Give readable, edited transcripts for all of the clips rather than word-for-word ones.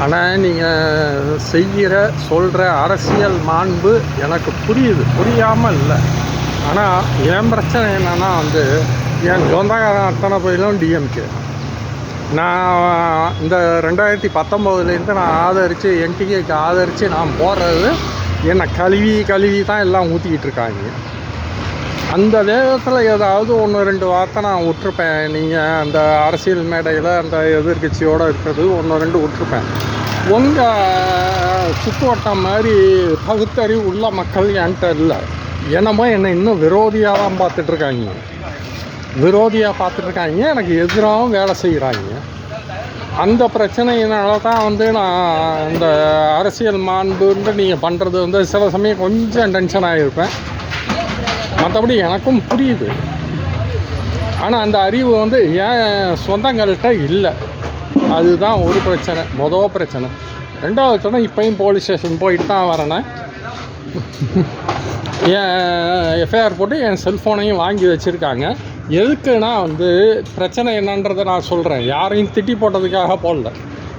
ஆனால் நீங்கள் சொல்கிற அரசியல் மாண்பு எனக்கு புரியாமல் இல்லை. ஆனால் என் பிரச்சனை என்னென்னா என் சொந்தக்காரன் அத்தனை போயிலும் டிஎம்கே. நான் இந்த 2019 நான் ஆதரித்து என்டிகேக்கு ஆதரித்து நான் போடுறது என்னை கழுவி தான் எல்லாம் ஊற்றிக்கிட்டு இருக்காங்க. அந்த வேகத்தில் ஏதாவது 1-2 வார்த்தை நான் விட்டுருப்பேன். நீங்கள் அந்த அரசியல் மேடையில் அந்த எதிர்கட்சியோடு இருக்கிறது 1-2 விட்டுருப்பேன். உங்கள் சுற்றுவட்டம் மாதிரி பகுத்தறிவு உள்ள மக்கள் என்கிட்ட இல்லை. என்னமோ என்னை இன்னும் விரோதியாக தான் பார்த்துட்ருக்காங்க. எனக்கு எதிராகவும் வேலை செய்கிறாங்க. அந்த பிரச்சனையினால தான் நான் இந்த அரசியல் மாண்புன்னு நீங்கள் பண்ணுறது சில சமயம் கொஞ்சம் டென்ஷன் ஆகியிருப்பேன். மற்றபடி எனக்கும் புரியுது. ஆனால் அந்த அறிவு என் சொந்தங்கள்கிட்ட இல்லை. அதுதான் ஒரு பிரச்சனை, மொதல் பிரச்சனை. 2வது பிரச்சனை, இப்போயும் போலீஸ் ஸ்டேஷன் போயிட்டு தான் வரேனே. என் எஃப்ஐஆர் போட்டு என் செல்ஃபோனையும் வாங்கி வச்சுருக்காங்க. எதுக்குன்னா பிரச்சனை என்னன்றதை நான் சொல்கிறேன். யாரையும் திட்டி போட்டதுக்காக போடல.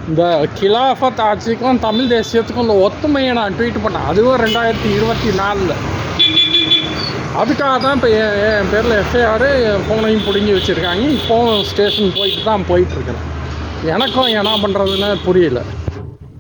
இந்த கிலாஃபத் ஆட்சிக்கும் தமிழ் தேசியத்துக்கும் இந்த ஒத்துமையை நான் ட்வீட் பண்ணேன். அதுவும் 2024. அதுக்காக தான் இப்போ என் பேரில் எஃப்ஐஆர், என் ஃபோனையும் பிடுங்கி வச்சுருக்காங்க. இப்போவும் ஸ்டேஷன் போயிட்டு தான் போயிட்டுருக்கிறேன். எனக்கும் என்ன பண்ணுறதுன்னு புரியல.